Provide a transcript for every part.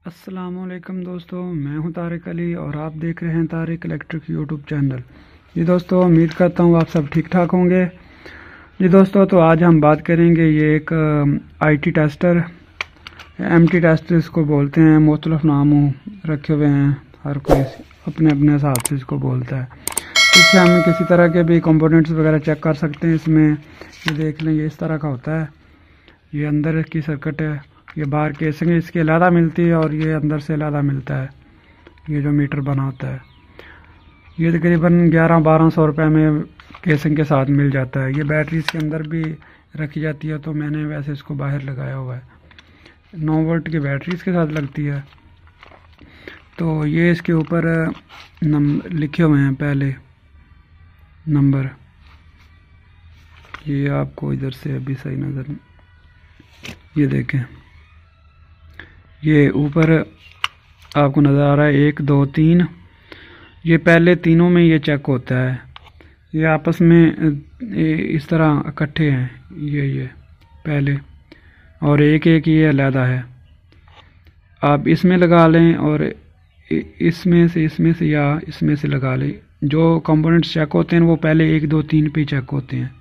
अस्सलामुअलैकुम दोस्तों, मैं हूं तारिक अली और आप देख रहे हैं तारिक इलेक्ट्रिक यूट्यूब चैनल। जी दोस्तों, उम्मीद करता हूं आप सब ठीक ठाक होंगे। जी दोस्तों, तो आज हम बात करेंगे ये एक आईटी टेस्टर, एमटी टेस्टर इसको बोलते हैं। मुख्तलिफ नाम रखे हुए हैं, हर कोई अपने अपने हिसाब से इसको बोलता है। इससे हम किसी तरह के भी कंपोनेंट्स वगैरह चेक कर सकते हैं। इसमें ये देख लें, ये इस तरह का होता है। ये अंदर की सर्किट है, ये बाहर केसिंग इसकी अलहदा मिलती है और ये अंदर से अलहदा मिलता है। ये जो मीटर बना होता है ये तकरीबन 1100-1200 रुपये में केसिंग के साथ मिल जाता है। ये बैटरी इसके अंदर भी रखी जाती है, तो मैंने वैसे इसको बाहर लगाया हुआ है। 9 वोल्ट की बैटरी इसके साथ लगती है। तो ये इसके ऊपर लिखे हुए हैं पहले नंबर। ये आपको इधर से अभी सही नज़र, ये देखें, ये ऊपर आपको नज़र आ रहा है 1 2 3। ये पहले तीनों में ये चेक होता है। ये आपस में इस तरह इकट्ठे हैं, ये पहले, और एक एक ये अलहदा है। आप इसमें लगा लें और इसमें से या इसमें से लगा लें। जो कंपोनेंट्स चेक होते हैं वो पहले 1 2 3 पे चेक होते हैं।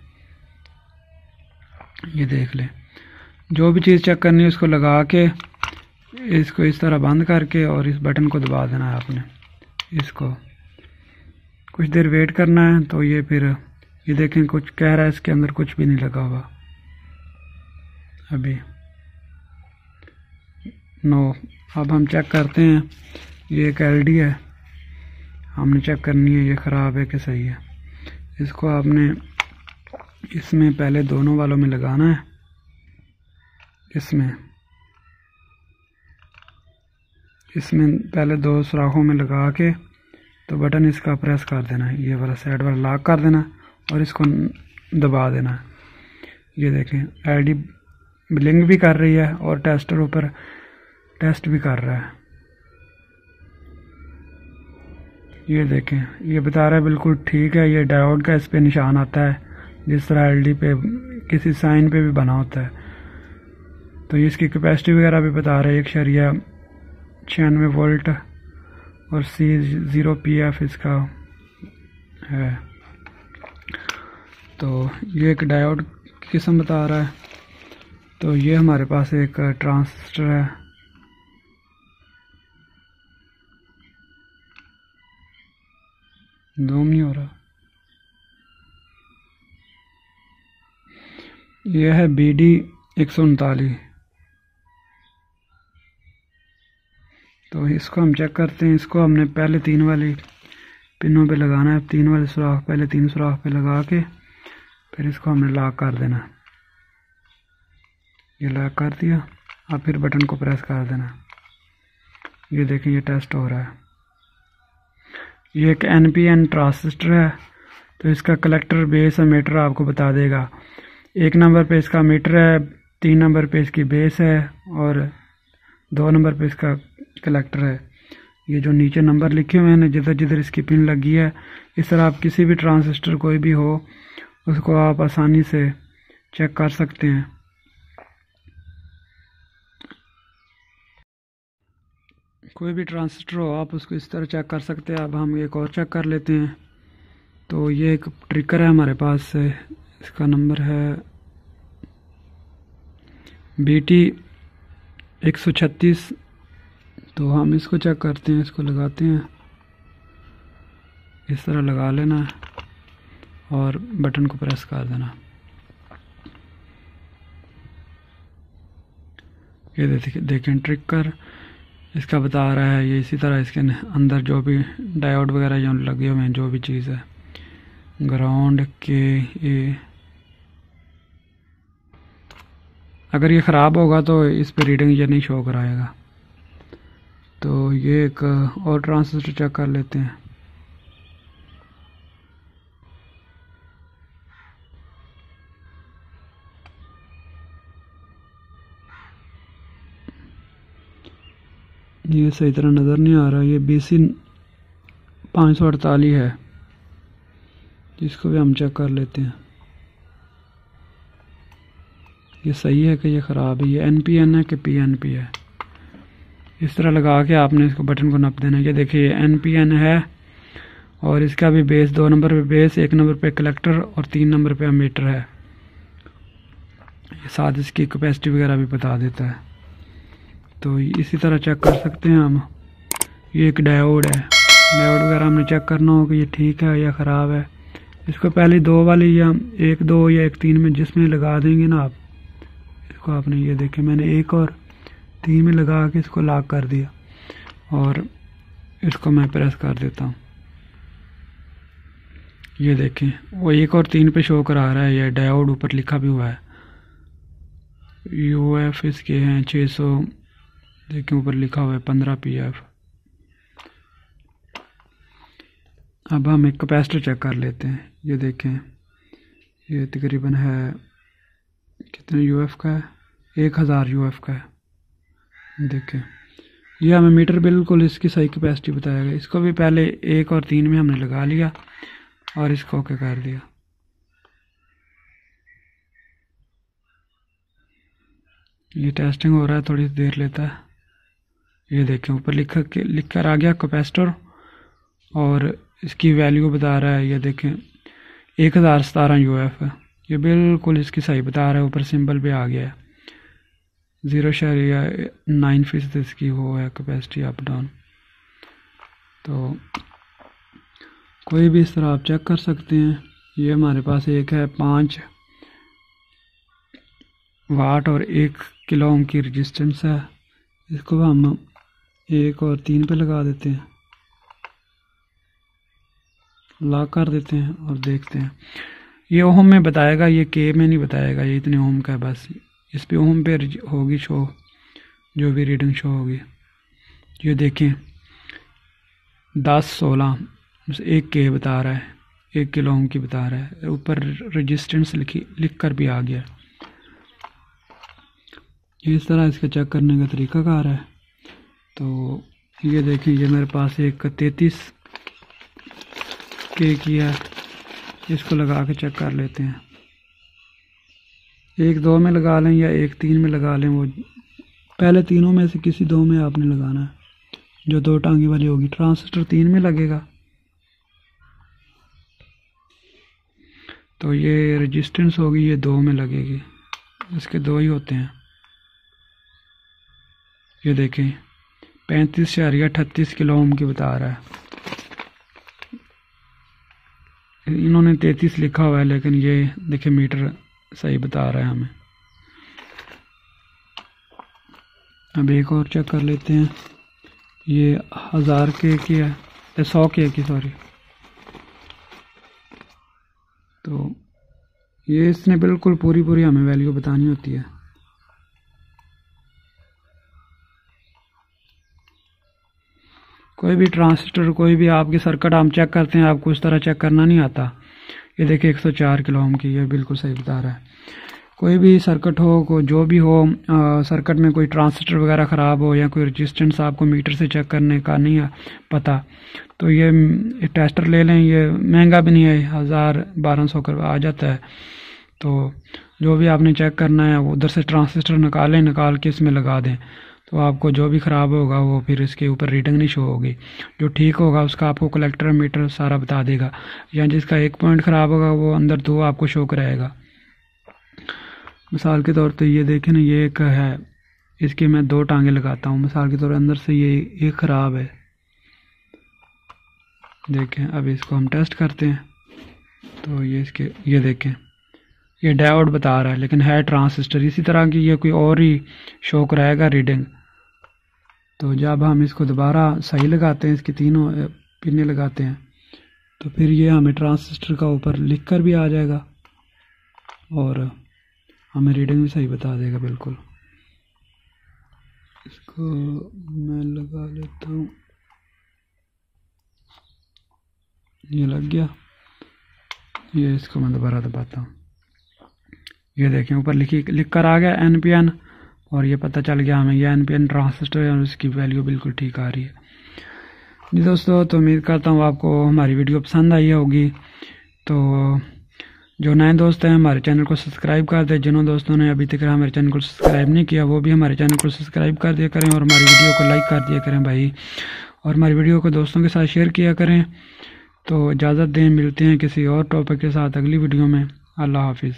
ये देख लें, जो भी चीज़ चेक करनी है उसको लगा के इसको इस तरह बंद करके और इस बटन को दबा देना है आपने। इसको कुछ देर वेट करना है। तो ये फिर ये देखें, कुछ कह रहा है इसके अंदर कुछ भी नहीं लगा हुआ अभी, नो। अब हम चेक करते हैं। ये एक एलडी है, हमने चेक करनी है ये ख़राब है कि सही है। इसको आपने इसमें पहले दोनों वालों में लगाना है। इसमें पहले 2 सुराखों में लगा के तो बटन इसका प्रेस कर देना है, ये वाला साइड वाला लॉक कर देना और इसको दबा देना है। ये देखें, एलईडी ब्लिंक भी कर रही है और टेस्टर ऊपर टेस्ट भी कर रहा है। ये देखें, ये बता रहा है बिल्कुल ठीक है। ये डायोड का इस पे निशान आता है, जिस तरह एलईडी पे किसी साइन पे भी बना होता है। तो इसकी कैपेसिटी वगैरह भी बता रहा है, 1.96 वोल्ट और C0PF इसका है। तो ये एक डायोड की किस्म बता रहा है। तो ये हमारे पास एक ट्रांजिस्टर है। जूम नहीं हो रहा। यह है BD139। तो इसको हम चेक करते हैं। इसको हमने पहले 3 वाली पिनों पे लगाना है। 3 वाले सुराख पहले 3 सुराख पे लगा के फिर इसको हमने लॉक कर देना। ये लॉक कर दिया। अब फिर बटन को प्रेस कर देना। ये देखें, ये टेस्ट हो रहा है। ये एक NPN ट्रांजिस्टर है। तो इसका कलेक्टर, बेस और मीटर आपको बता देगा। 1 नंबर पे इसका मीटर है, 3 नंबर पे इसकी बेस है और 2 नंबर पे इसका कलेक्टर है। ये जो नीचे नंबर लिखे हुए हैं, जिधर जिधर इसकी पिन लगी है, इस तरह आप किसी भी ट्रांजिस्टर कोई भी हो उसको आप आसानी से चेक कर सकते हैं। कोई भी ट्रांजिस्टर हो आप उसको इस तरह चेक कर सकते हैं। अब हम एक और चेक कर लेते हैं। तो ये एक ट्रिकर है हमारे पास, इसका नंबर है BT136। तो हम इसको चेक करते हैं। इसको लगाते हैं, इस तरह लगा लेना है और बटन को प्रेस कर देना। ये देखें ट्रिकर इसका बता रहा है। ये इसी तरह इसके अंदर जो भी डायोड वगैरह जो लगे हुए हैं, जो भी चीज़ है, ग्राउंड के ए, अगर ये ख़राब होगा तो इस पर रीडिंग ये नहीं शो कराएगा। तो ये एक और ट्रांजिस्टर चेक कर लेते हैं। ये सही तरह नज़र नहीं आ रहा। ये BC548 है, इसको भी हम चेक कर लेते हैं। ये सही है कि ये ख़राब है, ये NPN है कि PNP है। इस तरह लगा के आपने इसको बटन को नप देना। ये देखिए NPN है और इसका भी बेस 2 नंबर पे बेस, 1 नंबर पे कलेक्टर और 3 नंबर पे अमीटर है। ये साथ इसकी कैपेसिटी वगैरह भी बता देता है। तो इसी तरह चेक कर सकते हैं हम। ये एक डायोड है, डायोड वगैरह हमने चेक करना हो कि ये ठीक है या ख़राब है। इसको पहले 2 वाली या 1 2 या 1 3 में जिसमें लगा देंगे ना आप इसको, आपने ये देखें मैंने 1 और 3 में लगा के इसको लॉक कर दिया और इसको मैं प्रेस कर देता हूँ। ये देखें वो 1 और 3 पे शो करा रहा है। ये डायोड ऊपर लिखा भी हुआ है, UF इसके हैं 600, देखें ऊपर लिखा हुआ है 15 PF। अब हम एक कैपेसिटर चेक कर लेते हैं। ये देखें ये तकरीबन है कितने UF का है, 1000 UF का है। देखें ये हमें मीटर बिल्कुल इसकी सही कैपेसिटी बताएगा। इसको भी पहले 1 और 3 में हमने लगा लिया और इसको ओके कर दिया। ये टेस्टिंग हो रहा है, थोड़ी देर लेता है। ये देखें ऊपर लिख कर आ गया कैपेसिटर और इसकी वैल्यू बता रहा है। ये देखें 1017 UF है। ये बिल्कुल इसकी सही बता रहा है। ऊपर सिंबल भी आ गया है। 0.9% इसकी वो है कैपेसिटी अप डाउन। तो कोई भी इस तरह आप चेक कर सकते हैं। ये हमारे पास एक है 5 वाट और 1 किलो ओम की रेजिस्टेंस है। इसको हम 1 और 3 पे लगा देते हैं, लॉक कर देते हैं और देखते हैं। ये ओम में बताएगा, ये के में नहीं बताएगा। ये इतने ओम का है बस। इस पे ओम पे होगी शो, जो भी रीडिंग शो होगी। ये देखें 10-16 1 के बता रहा है, 1 किलो ओम की बता रहा है। ऊपर रेजिस्टेंस लिख कर भी आ गया। इस तरह इसका चेक करने का तरीका कार है। तो ये देखें ये मेरे पास एक 33 के की है। इसको लगा के चेक कर लेते हैं। 1 2 में लगा लें या 1 3 में लगा लें। वो पहले तीनों में से किसी 2 में आपने लगाना है, जो 2 टांगी वाली होगी। ट्रांजिस्टर 3 में लगेगा तो ये रेजिस्टेंस होगी, ये 2 में लगेगी। इसके 2 ही होते हैं। ये देखें 35.38 किलो ओम की बता रहा है। इन्होंने 33 लिखा हुआ है, लेकिन ये देखें मीटर सही बता रहा है हमें। अब एक और चेक कर लेते हैं। ये 1000 के की है, 100 के की सॉरी। तो ये इसने बिल्कुल पूरी हमें वैल्यू बतानी होती है। कोई भी ट्रांजिस्टर, कोई भी आपकी सर्किट हम चेक करते हैं, आपको उस तरह चेक करना नहीं आता। ये देखिए 104 किलो ओम की, ये बिल्कुल सही बता रहा है। कोई भी सर्किट हो, जो भी हो, सर्किट में कोई ट्रांजिस्टर वगैरह ख़राब हो या कोई रेजिस्टेंस आपको मीटर से चेक करने का नहीं है पता, तो ये टेस्टर ले लें। ये महंगा भी नहीं है, 1000-1200 का आ जाता है। तो जो भी आपने चेक करना है वो उधर से ट्रांजिस्टर निकाल के इसमें लगा दें। तो आपको जो भी ख़राब होगा वो फिर इसके ऊपर रीडिंग नहीं शो होगी। जो ठीक होगा उसका आपको कलेक्टर मीटर सारा बता देगा, या जिसका 1 पॉइंट ख़राब होगा वो अंदर 2 आपको शो कराएगा। मिसाल के तौर पे ये देखें ना, ये एक है, इसके मैं 2 टांगे लगाता हूँ। मिसाल के तौर पर अंदर से ये एक ख़राब है। देखें अब इसको हम टेस्ट करते हैं। तो ये देखें ये डायोड बता रहा है, लेकिन है ट्रांजिस्टर। इसी तरह की ये कोई और ही शो कराएगा रीडिंग। तो जब हम इसको दोबारा सही लगाते हैं, इसकी 3 पिनें लगाते हैं, तो फिर ये हमें ट्रांजिस्टर का ऊपर लिख कर भी आ जाएगा और हमें रीडिंग भी सही बता देगा बिल्कुल। इसको मैं लगा लेता हूँ। ये लग गया। ये इसको मैं दोबारा दबाता हूँ। ये देखें ऊपर लिख कर आ गया NPN, और ये पता चल गया हमें ये NPN ट्रांजिस्टर है और उसकी वैल्यू बिल्कुल ठीक आ रही है। जी दोस्तों, तो उम्मीद करता हूँ आपको हमारी वीडियो पसंद आई होगी। तो जो नए दोस्त हैं हमारे चैनल को सब्सक्राइब कर दें। जिन्होंने दोस्तों ने अभी तक हमारे चैनल को सब्सक्राइब नहीं किया वो भी हमारे चैनल को सब्सक्राइब कर दिया करें और हमारी वीडियो को लाइक कर दिया करें भाई, और हमारी वीडियो को दोस्तों के साथ शेयर किया करें। तो इजाज़त दें, मिलते हैं किसी और टॉपिक के साथ अगली वीडियो में। अल्लाह हाफिज़।